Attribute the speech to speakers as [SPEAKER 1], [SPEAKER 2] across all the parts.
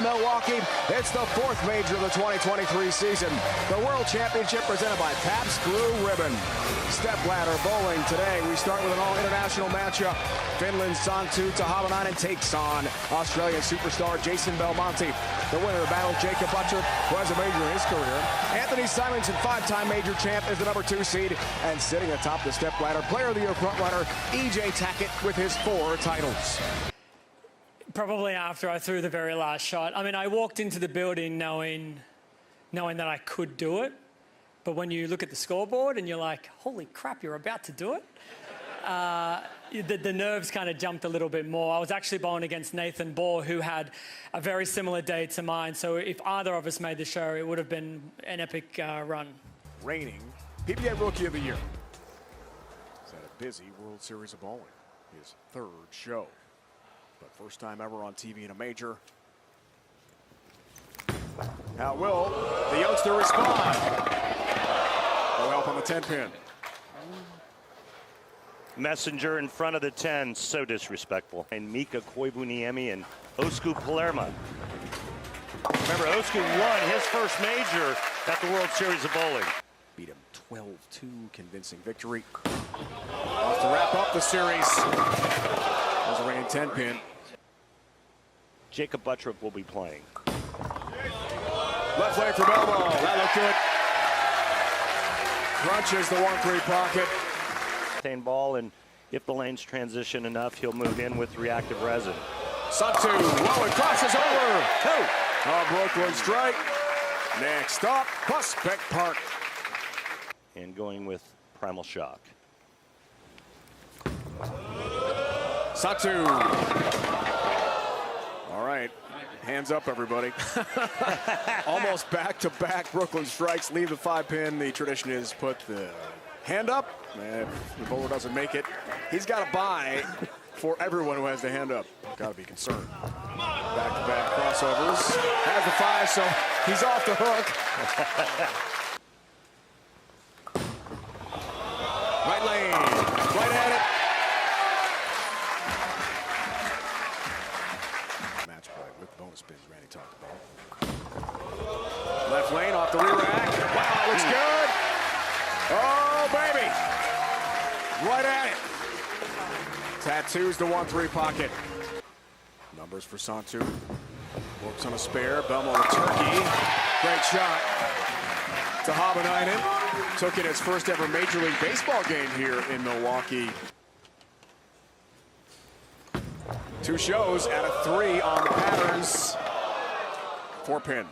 [SPEAKER 1] Milwaukee. It's the fourth major of the 2023 season. The World Championship presented by Pabst Blue Ribbon. Stepladder bowling today. We start with an all-international matchup. Finland's Santtu Tahavainen takes on Australian superstar Jason Belmonte. The winner of the battle, Jacob Butcher, who has a major in his career. Anthony Simonson, five-time major champ, is the number 2 seed. And sitting atop the stepladder, player of the year frontrunner, E.J. Tackett with his 4 titles.
[SPEAKER 2] Probably after I threw the very last shot. I mean, I walked into the building knowing that I could do it. But when you look at the scoreboard and you're like, holy crap, you're about to do it. The nerves kind of jumped a little bit more. I was actually bowling against Nathan Baugh, who had a very similar day to mine. So if either of us made the show, it would have been an epic run.
[SPEAKER 1] Reigning PBA Rookie of the Year. He's had a busy World Series of bowling. His 3rd show. But first time ever on TV in a major. How will the youngster respond? No help on the 10-pin.
[SPEAKER 3] Messenger in front of the 10, so disrespectful. And Mika Koivuniemi and Osku Palermo. Remember, Osku won his first major at the World Series of Bowling.
[SPEAKER 1] Beat him 12-2, convincing victory. Wants to wrap up the series. There's a reigning 10-pin.
[SPEAKER 3] Jacob Butcher will be playing.
[SPEAKER 1] Left leg for Belmo. That looked good. Crunches the 1-3 pocket.
[SPEAKER 3] Ball, and if the lanes transition enough, he'll move in with reactive resin.
[SPEAKER 1] Santtu, whoa, it crosses over. Brooklyn strike. Next up, Prospect Park.
[SPEAKER 3] And going with Primal Shock.
[SPEAKER 1] Santtu. All right, hands up, everybody. Almost back-to-back Brooklyn strikes leave the 5-pin. The tradition is put the hand up. And if the bowler doesn't make it, he's got to buy for everyone who has the hand up. Got to be concerned. Back-to-back crossovers. Has the 5, so he's off the hook. Right lane. Right at it. Match play with bonus spins Randy talked about. Left lane off the rear rack. Wow, looks good. Oh, baby. Right at it. Tattoos the 1-3 pocket. Numbers for Santtu. Works on a spare. Belmo the turkey. Great shot. Tahavainen took it his first ever Major League Baseball game here in Milwaukee. 2 shows out of 3 on the patterns. 4-pin.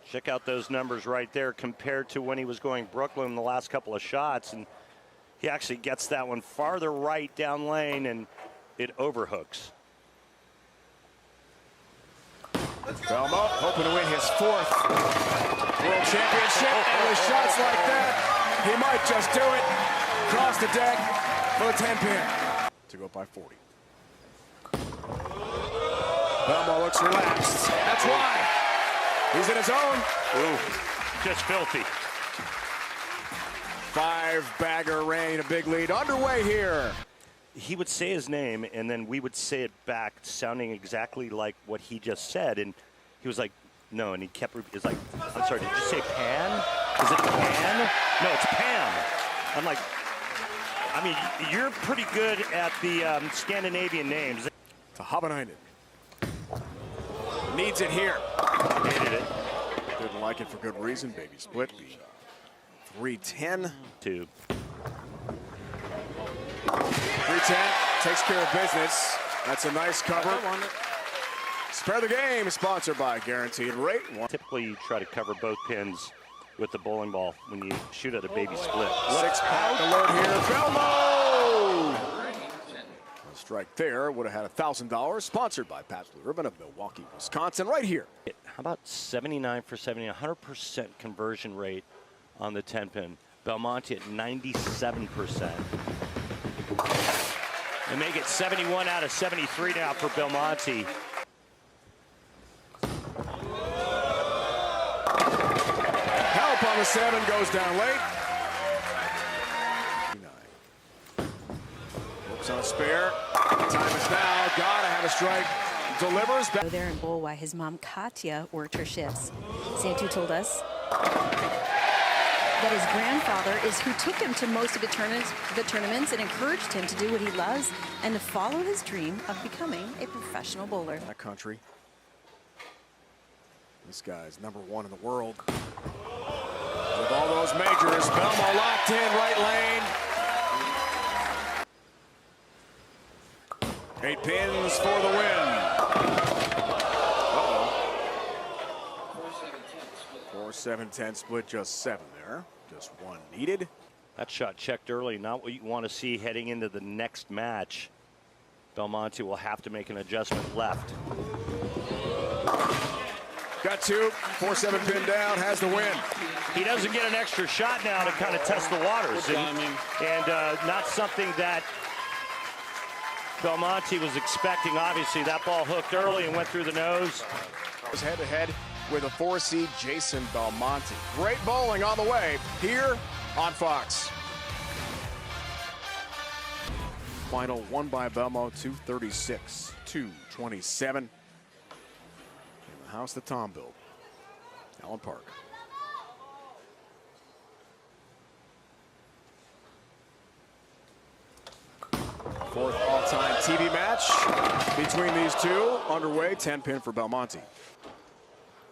[SPEAKER 3] Check out those numbers right there compared to when he was going Brooklyn the last couple of shots, and he actually gets that one farther right down lane, and it overhooks.
[SPEAKER 1] Belmo hoping to win his 4th World Championship, and with shots like that, he might just do it. Cross the deck for the 10-pin to go by 40. Belmo looks relaxed. That's why. He's in his zone.
[SPEAKER 3] Ooh, just filthy.
[SPEAKER 1] 5-bagger rain, a big lead underway here.
[SPEAKER 3] He would say his name, and then we would say it back, sounding exactly like what he just said. And he was like, no, and he kept, it's like, I'm sorry, did you say Pan? Is it Pan? No, it's Pam. I'm like, I mean, you're pretty good at the Scandinavian names.
[SPEAKER 1] Tahavainen needs it here.
[SPEAKER 3] Hated it.
[SPEAKER 1] Didn't like it for good reason. Baby split. 3-10.
[SPEAKER 3] 2.
[SPEAKER 1] 3-10 takes care of business. That's a nice cover. Spare the Game is sponsored by Guaranteed Rate.
[SPEAKER 3] Typically, you try to cover both pins with the bowling ball when you shoot at a baby split.
[SPEAKER 1] 6-pack alert here. Belmo! A strike there would have had $1,000. Sponsored by Pabst Blue Ribbon of Milwaukee, Wisconsin, right here.
[SPEAKER 3] How about 79 for 70, 100% conversion rate on the 10-pin. Belmonte at 97%. And make it 71 out of 73 now for Belmonte.
[SPEAKER 1] Help on the 7, goes down late. Works on a spare. Time is now. Gotta have a strike. delivers.
[SPEAKER 4] Go there and bowl while his mom Katya worked her shifts. Santu told us that his grandfather is who took him to most of the tournaments and encouraged him to do what he loves and to follow his dream of becoming a professional bowler.
[SPEAKER 1] That country. This guy's #1 in the world. With all those majors, Belmo locked in right lane. 8 pins for the win. Uh-oh. 4-7-10 split, just 7 there. Just 1 needed.
[SPEAKER 3] That shot checked early, not what you want to see heading into the next match. Belmonte will have to make an adjustment left.
[SPEAKER 1] Got 2, 4-7 pin down, has the win.
[SPEAKER 3] He doesn't get an extra shot now to kind of test the waters. And not something that Belmonte was expecting. Obviously, that ball hooked early and went through the nose.
[SPEAKER 1] Was head-to-head with a 4 seed Jason Belmonte. Great bowling on the way here on Fox. Final won by Belmo, 236-227. In the house that Tom built, Allen Park. Fourth all-time TV match between these two underway. 10 pin for Belmonte.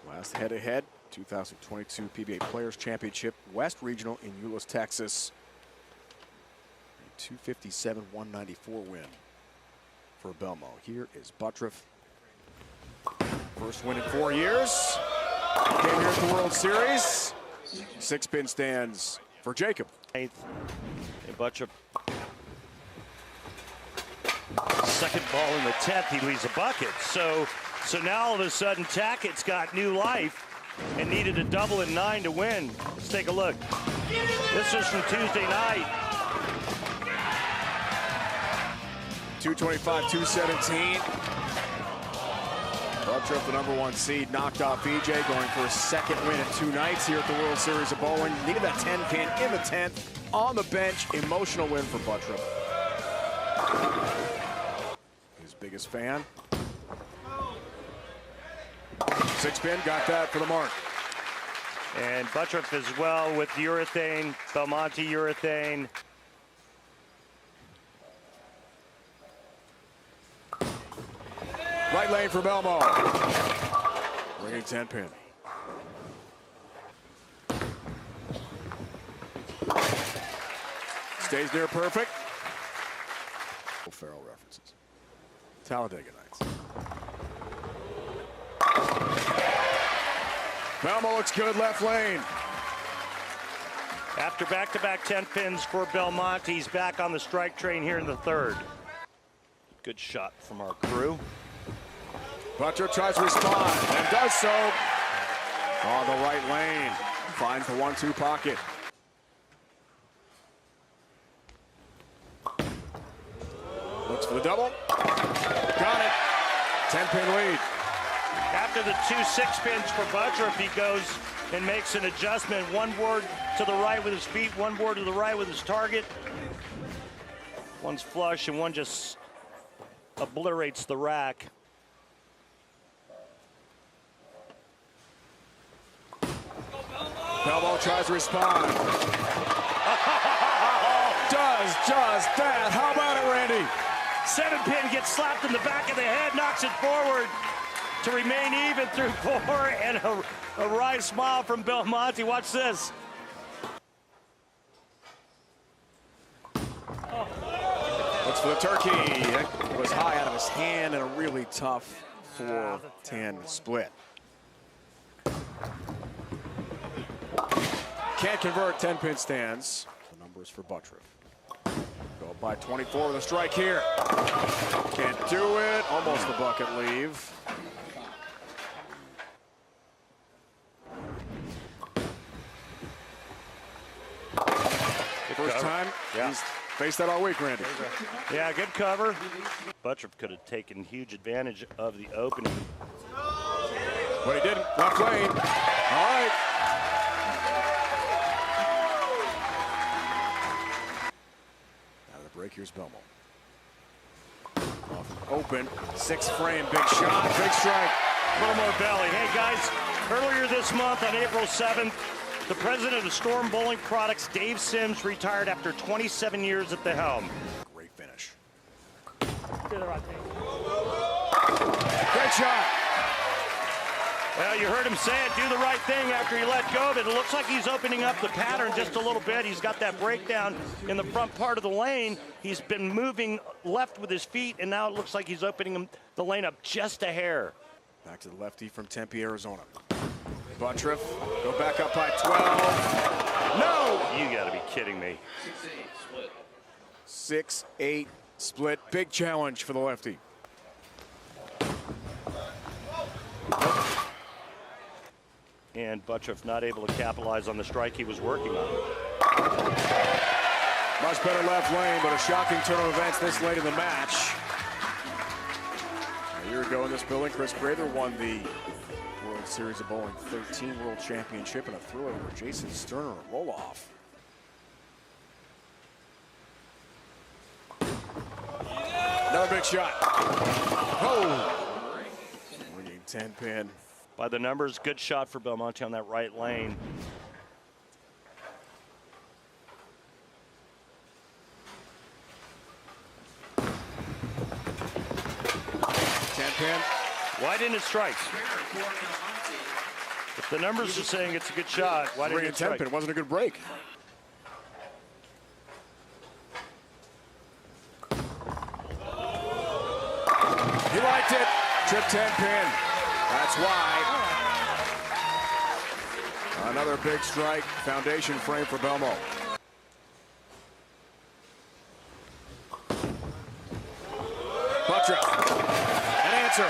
[SPEAKER 1] Last head-to-head, 2022 PBA Players Championship West Regional in Euless, Texas. A 257-194 win for Belmo. Here is Buttriff. First win in 4 years. Came here at the World Series. 6 pin stands for Jacob.
[SPEAKER 3] And Buttriff. Second ball in the 10th, he leaves a bucket. So now all of a sudden Tackett's got new life and needed a double in 9 to win. Let's take a look. This was from Tuesday night.
[SPEAKER 1] 225-217. Buttriff, the #1 seed, knocked off EJ, going for a second win in 2 nights here at the World Series of Bowling. Needed that 10 pin in the 10th on the bench. Emotional win for Buttriff. His biggest fan. 6 pin, got that for the mark.
[SPEAKER 3] And Buttriff as well with urethane, Belmonte urethane.
[SPEAKER 1] Right lane for Belmo. Bringing 10 pin. Stays near perfect. Farrell references. Talladega Nights. Belmo looks good left lane.
[SPEAKER 3] After back-to-back 10 pins for Belmonte, he's back on the strike train here in the 3rd. Good shot from our crew.
[SPEAKER 1] Buttriff tries to respond and does so on the right lane. Finds the 1-2 pocket. Looks for the double. Got it. 10 pin lead.
[SPEAKER 3] After the 2 6-pins for Buttriff, he goes and makes an adjustment. 1 board to the right with his feet, 1 board to the right with his target. One's flush and one just obliterates the rack.
[SPEAKER 1] Belmo tries to respond. Does just that. How about it, Randy?
[SPEAKER 3] 7-pin gets slapped in the back of the head, knocks it forward to remain even through 4, and a wry smile from Belmonte. Watch this.
[SPEAKER 1] Looks for the turkey. That was high out of his hand and a really tough 4-10 split. Can't convert 10 pin stands. The numbers for Buttriff. Go by 24 with a strike here. Can't do it. Almost the bucket leave. First time he's faced that all week, Randy.
[SPEAKER 3] Yeah, good cover. Buttriff could have taken huge advantage of the opening.
[SPEAKER 1] But he didn't. Left lane. All right. Out of the break, here's Belmo. Off open. 6th frame, big shot, big strike.
[SPEAKER 3] A little more belly. Hey, guys, earlier this month on April 7th, the president of Storm Bowling Products, Dave Sims, retired after 27 years at the helm.
[SPEAKER 1] Great finish.
[SPEAKER 2] Do the right thing.
[SPEAKER 1] Great shot.
[SPEAKER 3] Well, you heard him say it, do the right thing after he let go of it. It looks like he's opening up the pattern just a little bit. He's got that breakdown in the front part of the lane. He's been moving left with his feet, and now it looks like he's opening the lane up just a hair.
[SPEAKER 1] Back to the lefty from Tempe, Arizona. Buttriff, go back up by 12. No!
[SPEAKER 3] You gotta be kidding me.
[SPEAKER 1] 6-8 split. Big challenge for the lefty.
[SPEAKER 3] And Buttriff not able to capitalize on the strike he was working on.
[SPEAKER 1] Much better left lane, but a shocking turn of events this late in the match. A year ago in this building, Chris Prather won the World Series of Bowling 13 World Championship in a thriller over Jason Sterner and roll-off. Another big shot. Oh! Winning 10-pin.
[SPEAKER 3] By the numbers, good shot for Belmonte on that right lane.
[SPEAKER 1] Pin.
[SPEAKER 3] Why didn't it strike? If the numbers are saying it's a good shot, why didn't it strike?
[SPEAKER 1] Pin wasn't a good break. He liked it. Trip 10 pin. That's why. Another big strike. Foundation frame for Belmo. Buttriff. An answer.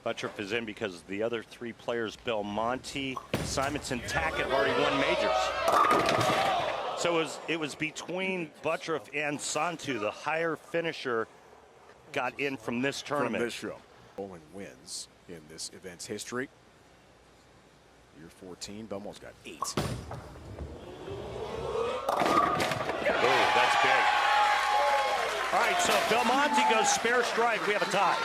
[SPEAKER 3] Buttriff is in because the other three players, Belmonte, Simonson, Tackett, have already won majors. So it was between Buttriff and Santu. The higher finisher got in from this tournament.
[SPEAKER 1] From this show. Bowling wins in this event's history. Year 14, Belmo's got 8.
[SPEAKER 3] Oh, that's big. All right, so if Belmonte goes spare strike, we have a tie.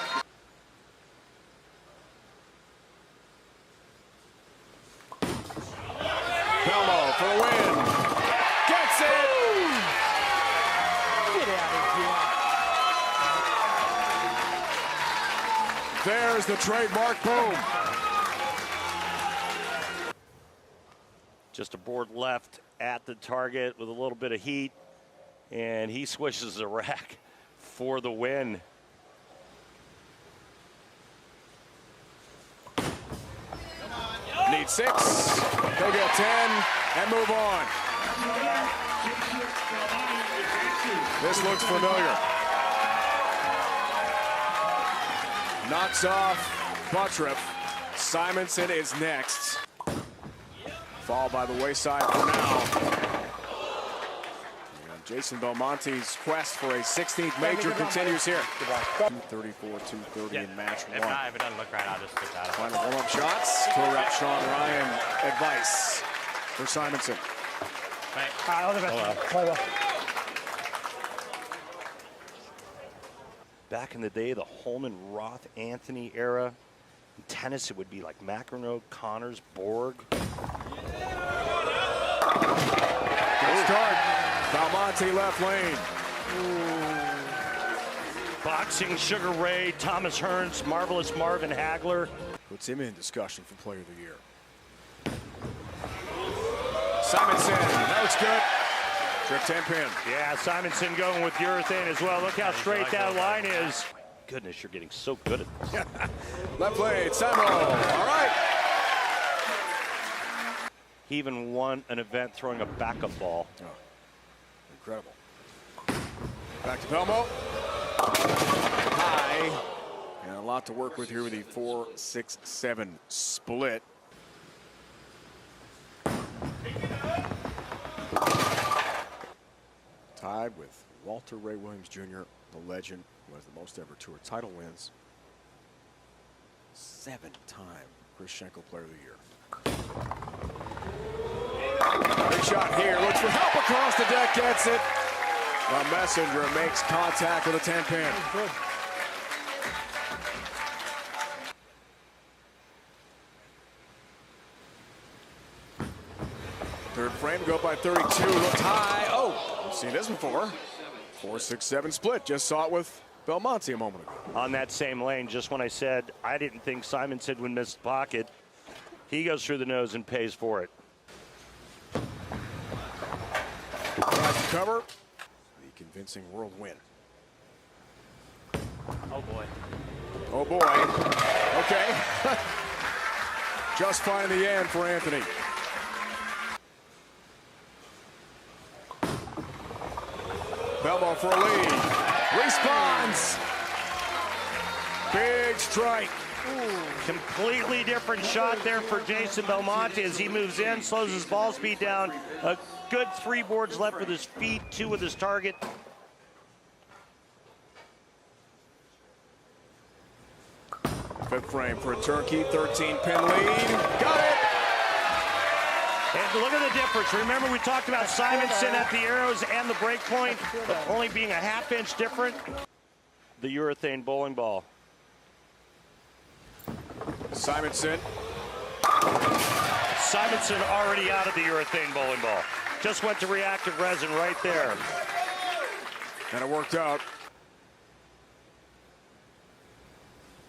[SPEAKER 1] Belmo for the win. Gets it!
[SPEAKER 2] Get out of here.
[SPEAKER 1] There's the trademark boom.
[SPEAKER 3] Just a board left at the target with a little bit of heat, and he swishes the rack for the win.
[SPEAKER 1] Need 6. Go get 10 and move on. This looks familiar. Knocks off Buttriff. Simonson is next. Fall by the wayside for now. And Jason Belmonte's quest for a 16th major continues here. 234-230 in match 1.
[SPEAKER 5] If it doesn't look right, I'll just switch out of it.
[SPEAKER 1] Final warm-up shots. Tour rep Sean Ryan advice for Simonson.
[SPEAKER 2] All the best. Bye-bye.
[SPEAKER 3] Back in the day, the Holman, Roth, Anthony era. In tennis, it would be like McEnroe, Connors, Borg.
[SPEAKER 1] Good start. Belmonte left lane.
[SPEAKER 3] Boxing, Sugar Ray, Thomas Hearns, Marvelous Marvin Hagler.
[SPEAKER 1] Puts him in discussion for Player of the Year. Simonson, that looks good. Trip 10 pin.
[SPEAKER 3] Yeah, Simonson going with urethane as well. Look how straight that line is. Goodness, you're getting so good at this.
[SPEAKER 1] Left blade, Simo. All right.
[SPEAKER 3] He even won an event throwing a backup ball.
[SPEAKER 1] Oh, incredible. Back to Belmo. High. And a lot to work with here with the 4-6-7 split. Tied with Walter Ray Williams Jr., the legend, who has the most ever tour title wins. 7-time Chris Schenkel Player of the Year. Big shot here. Looks for help across the deck. Gets it. The messenger makes contact with a 10-pin.
[SPEAKER 2] Good.
[SPEAKER 1] Third frame, go by 32. Looked high. Oh, I've seen this before. 4-6-7 split. Just saw it with Belmonte a moment ago.
[SPEAKER 3] On that same lane, just when I said I didn't think Simonson would miss the pocket, he goes through the nose and pays for it.
[SPEAKER 1] Tries to cover. The convincing world win.
[SPEAKER 5] Oh boy.
[SPEAKER 1] Oh boy. Okay. Just fine in the end for Anthony. Belmo for a lead. Responds. Big strike.
[SPEAKER 3] Completely different shot there for Jason Belmonte as he moves in, slows his ball speed down. A good 3 boards left with his feet, 2 with his target.
[SPEAKER 1] Fifth frame for a turkey, 13-pin lead. Got it!
[SPEAKER 3] And look at the difference. Remember we talked about Simonson at the arrows and the break point only being a half-inch different. The urethane bowling ball.
[SPEAKER 1] Simonson.
[SPEAKER 3] Simonson already out of the urethane bowling ball. Just went to reactive resin right there.
[SPEAKER 1] And it worked out.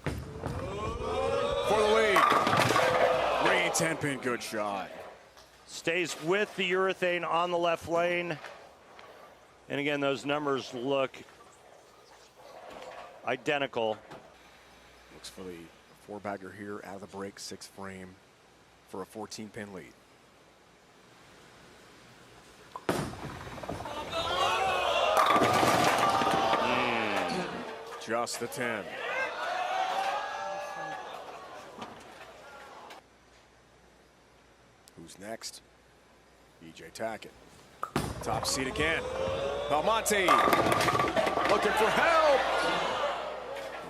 [SPEAKER 1] For the lead. Green 10-pin, good shot.
[SPEAKER 3] Stays with the urethane on the left lane. And again, those numbers look identical.
[SPEAKER 1] Looks for the 4-bagger here out of the break, 6th frame for a 14-pin lead. Just the 10. Who's next? EJ Tackett. Top seat again. Belmonte looking for help.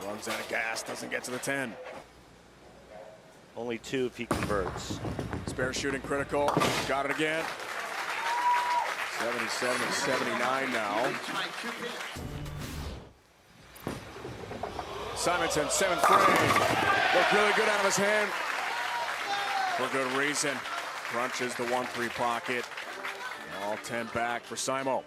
[SPEAKER 1] Runs out of gas, doesn't get to the 10.
[SPEAKER 3] Only 2 if he converts.
[SPEAKER 1] Spare shooting critical. Got it again. 77 and 79 now. Simonson, 7th frame. Looked really good out of his hand. For good reason. Crunches the 1-3 pocket. All 10 back for Simo.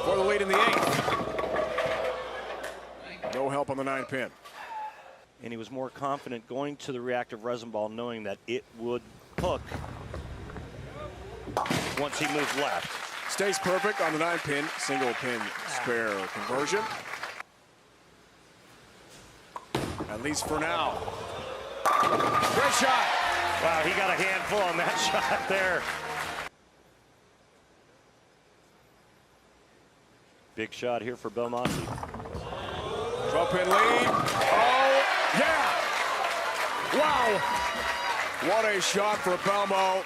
[SPEAKER 1] For the lead in the 8th. No help on the 9-pin.
[SPEAKER 3] And he was more confident going to the reactive resin ball knowing that it would hook once he moved left.
[SPEAKER 1] Stays perfect on the 9-pin, single pin spare conversion. At least for now. Great shot.
[SPEAKER 3] Wow, he got a handful on that shot there. Big shot here for Belmonte.
[SPEAKER 1] 12-pin lead. Oh, yeah. Wow. What a shot for Belmo.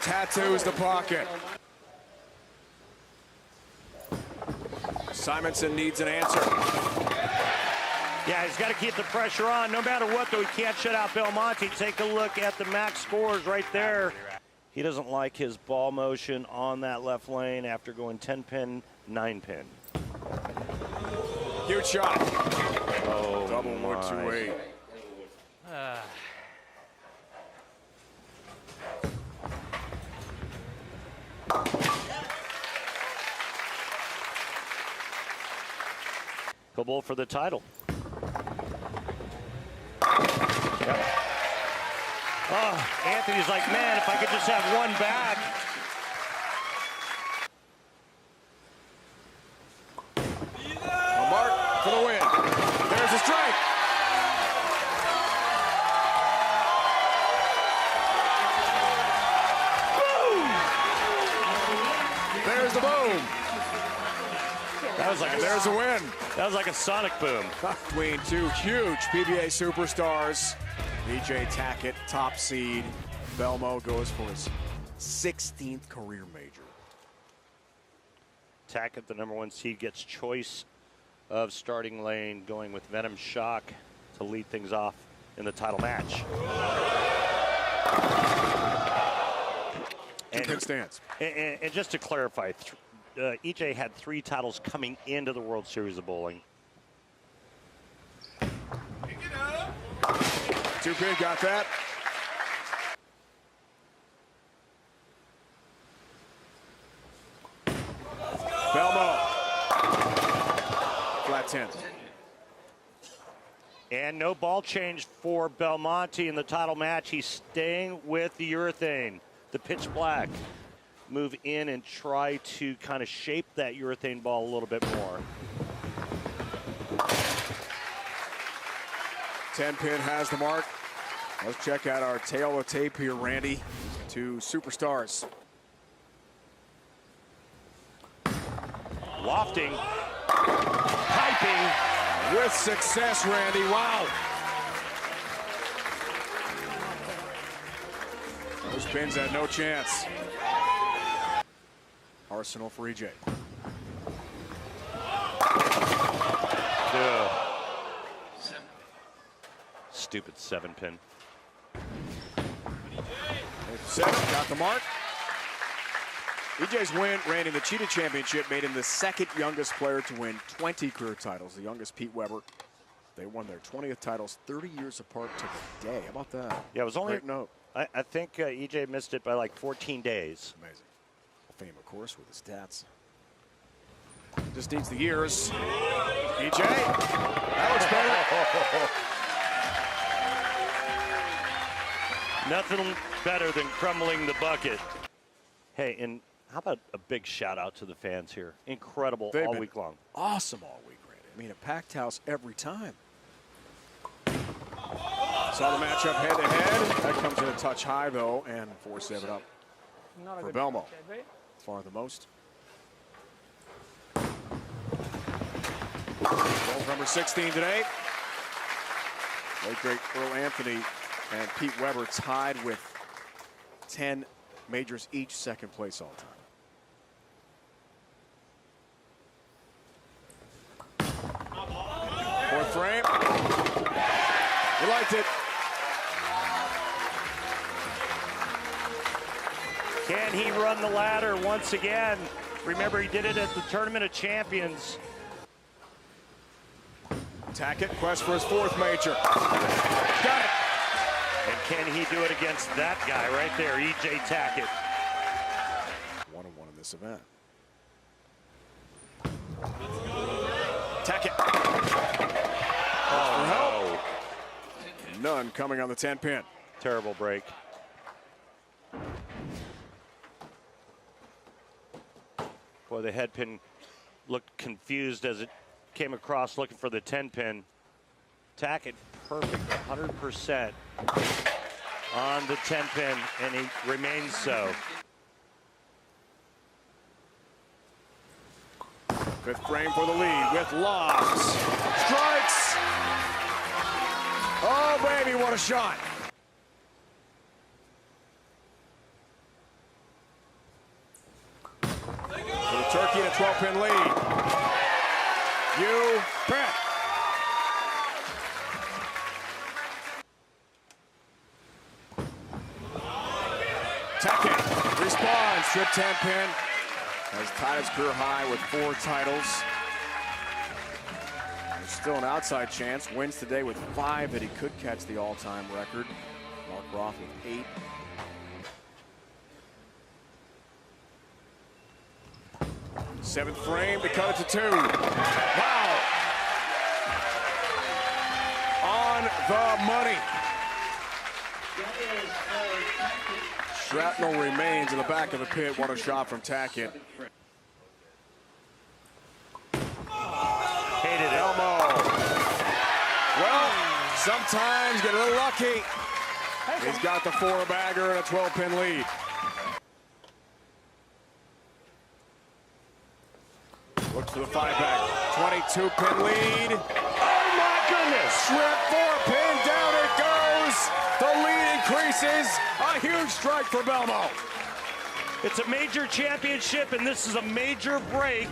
[SPEAKER 1] Tattoos the pocket. Simonson needs an answer.
[SPEAKER 3] Yeah, he's got to keep the pressure on. No matter what, though, he can't shut out Belmonte. Take a look at the max scores right there. He doesn't like his ball motion on that left lane after going 10-pin, 9-pin.
[SPEAKER 1] Huge shot.
[SPEAKER 3] Oh,
[SPEAKER 1] Double 1-2-8.
[SPEAKER 3] Bowl for the title. Yep. Oh, Anthony's like, man, if I could just have one back.
[SPEAKER 1] A mark for the win. There's a strike. Boom! There's the boom.
[SPEAKER 3] That was like
[SPEAKER 1] There's a win.
[SPEAKER 3] That was like a sonic boom.
[SPEAKER 1] Between 2 huge PBA superstars. EJ Tackett, top seed. Belmo goes for his 16th career major.
[SPEAKER 3] Tackett, the #1 seed, gets choice of starting lane, going with Venom Shock to lead things off in the title match.
[SPEAKER 1] Two-pin stance.
[SPEAKER 3] And just to clarify, EJ had 3 titles coming into the World Series of Bowling.
[SPEAKER 1] Two-pin, got that. Belmo. Flat 10.
[SPEAKER 3] And no ball change for Belmonte in the title match. He's staying with the urethane, the pitch black. Move in and try to kind of shape that urethane ball a little bit more.
[SPEAKER 1] 10-pin has the mark. Let's check out our tail of tape here, Randy. 2 superstars.
[SPEAKER 3] Lofting, piping.
[SPEAKER 1] With success, Randy. Wow. Those pins had no chance. Arsenal for EJ.
[SPEAKER 3] Ugh. Stupid 7-pin.
[SPEAKER 1] 7, got the mark. EJ's win, Randy, the Cheetah Championship, made him the 2nd youngest player to win 20 career titles. The youngest, Pete Weber. They won their 20th titles 30 years apart to the day. How about that?
[SPEAKER 3] Yeah, it was only.
[SPEAKER 1] Great note.
[SPEAKER 3] I think EJ missed it by like 14 days.
[SPEAKER 1] Amazing. Fame, of course, with his stats. Just needs the years. EJ, that looks better.
[SPEAKER 3] Nothing better than crumbling the bucket. Hey, and how about a big shout out to the fans here? Incredible all week long.
[SPEAKER 1] Awesome all week, Randy. I mean, a packed house every time. Saw the matchup head to head. That comes in a touch high though, and 4-7 up for Belmo. Far the most. Goal number 16 today. Late great Earl Anthony and Pete Weber tied with 10 majors each, 2nd place all time. 4th frame. You liked it.
[SPEAKER 3] Can he run the ladder once again? Remember, he did it at the Tournament of Champions.
[SPEAKER 1] Tackett, quest for his 4th major. Got it.
[SPEAKER 3] And can he do it against that guy right there, EJ Tackett?
[SPEAKER 1] 1-1 in this event. Tackett.
[SPEAKER 3] Oh,
[SPEAKER 1] no. None coming on the 10-pin.
[SPEAKER 3] Terrible break. Boy, the head pin looked confused as it came across looking for the 10-pin. Tackett perfect, 100% on the 10-pin, and he remains so.
[SPEAKER 1] 5th frame for the lead with lofts. Strikes. Oh, baby, what a shot. For the Turkey, a 12-pin lead. You bet. Tackett responds, strip 10-pin. Has tied his career high with 4 titles. There's still an outside chance. Wins today with 5 that he could catch the all-time record. Mark Roth with 8. Seventh frame to cut it to 2. Wow. On the money. Shrapnel remains in the back of the pit. What a shot from Tackett.
[SPEAKER 3] Hated it.
[SPEAKER 1] Elmo. Well, sometimes get a little lucky. He's got the 4-bagger and a 12-pin lead. Looks for the 5-bagger. 22-pin lead.
[SPEAKER 3] Oh my goodness!
[SPEAKER 1] Strip 4-pin, down it goes. The lead increases. A huge strike for Belmo.
[SPEAKER 3] It's a major championship, and this is a major break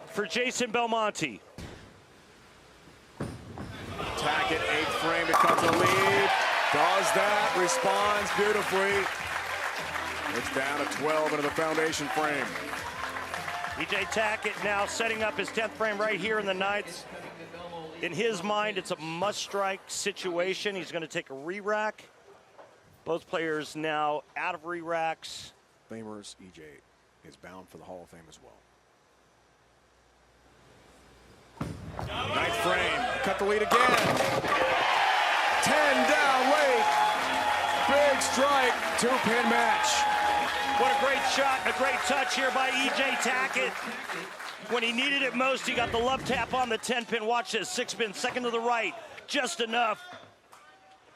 [SPEAKER 3] for Jason Belmonte.
[SPEAKER 1] Tackett, 8th frame to cut the lead. Does that responds beautifully. It's down to 12 into the foundation frame.
[SPEAKER 3] E.J. Tackett now setting up his 10th frame right here in the 9th. In his mind, it's a must-strike situation. He's going to take a re-rack. Both players now out of re-racks.
[SPEAKER 1] Famers, E.J. is bound for the Hall of Fame as well. 9th frame, cut the lead again. 10 down late. Big strike, 2-pin match.
[SPEAKER 3] What a great shot, a great touch here by E.J. Tackett. When he needed it most, he got the love tap on the 10-pin. Watch this, 6-pin, second to the right. Just enough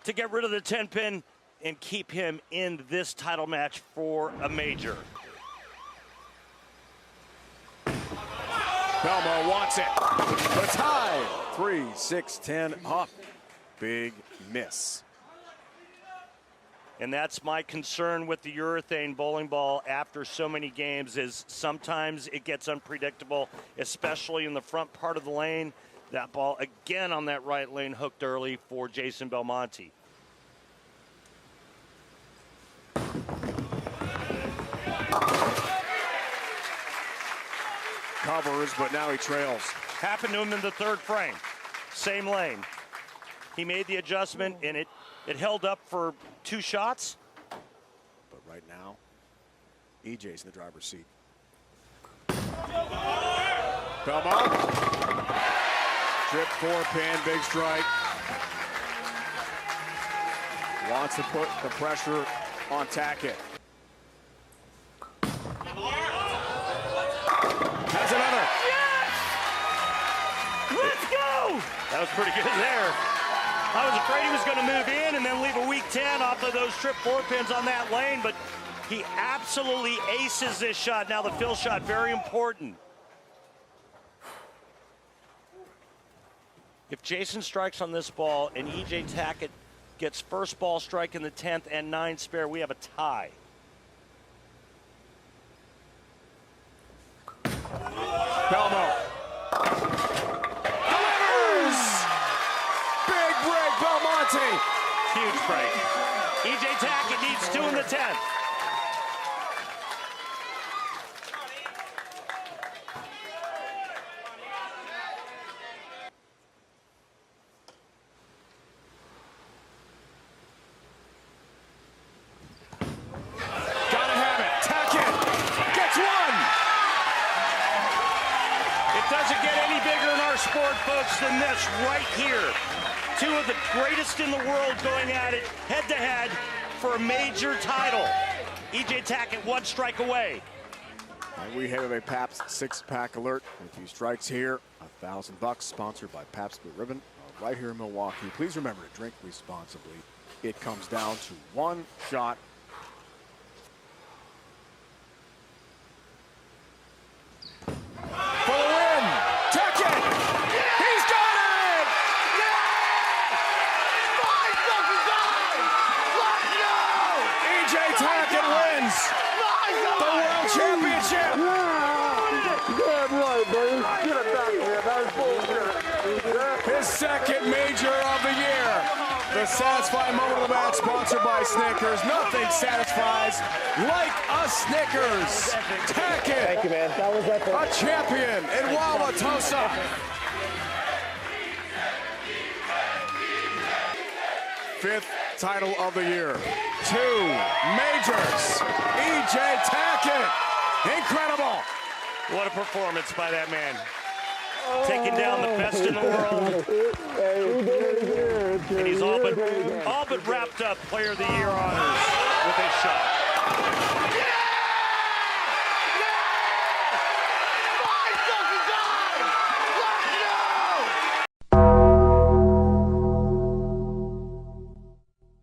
[SPEAKER 3] to get rid of the 10-pin and keep him in this title match for a major.
[SPEAKER 1] Belmo wants it. The tie. 3-6-10 up. Big miss.
[SPEAKER 3] And that's my concern with the urethane bowling ball after so many games is sometimes it gets unpredictable, especially in the front part of the lane. That ball again on that right lane hooked early for Jason Belmonte.
[SPEAKER 1] Covers, but now he trails.
[SPEAKER 3] Happened to him in the 3rd frame. Same lane. He made the adjustment and it held up for 2 shots.
[SPEAKER 1] But right now, EJ's in the driver's seat. Belmo. Trip 4-pin, big strike. Wants to put the pressure on Tackett. Has another.
[SPEAKER 3] Yes! Let's go! That was pretty good there. I was afraid he was going to move in and then leave a weak 10 off of those trip 4-pins on that lane, but he absolutely aces this shot. Now the fill shot, very important. If Jason strikes on this ball and E.J. Tackett gets first ball strike in the 10th and 9 spare, we have a tie.
[SPEAKER 1] Belmo.
[SPEAKER 3] Huge break. E.J. Tackett needs 2 in the 10th.
[SPEAKER 1] Gotta have it. Tackett gets 1.
[SPEAKER 3] It doesn't get any bigger in our sport, folks, than this right here. 2 of the greatest in the world going at it head-to-head for a major title. E.J. Tackett 1 strike away.
[SPEAKER 1] And we have a Pabst 6-pack alert. With 2 strikes here, $1,000, sponsored by Pabst Blue Ribbon, right here in Milwaukee. Please remember to drink responsibly. It comes down to 1 shot. For the win, Tackett! He's got it! E.J. Tackett wins the World Championship! His 2nd major of the year. The satisfying moment of the match, sponsored by Snickers. Nothing satisfies like a Snickers. Tackett,
[SPEAKER 6] Thank you, man. That was epic.
[SPEAKER 1] a champion in Wauwatosa. 5th title of the year. 2 majors. E.J. Tackett. Incredible.
[SPEAKER 3] What a performance by that man. Taking down the best in the world. And he's all but wrapped up Player of the Year honors with his shot.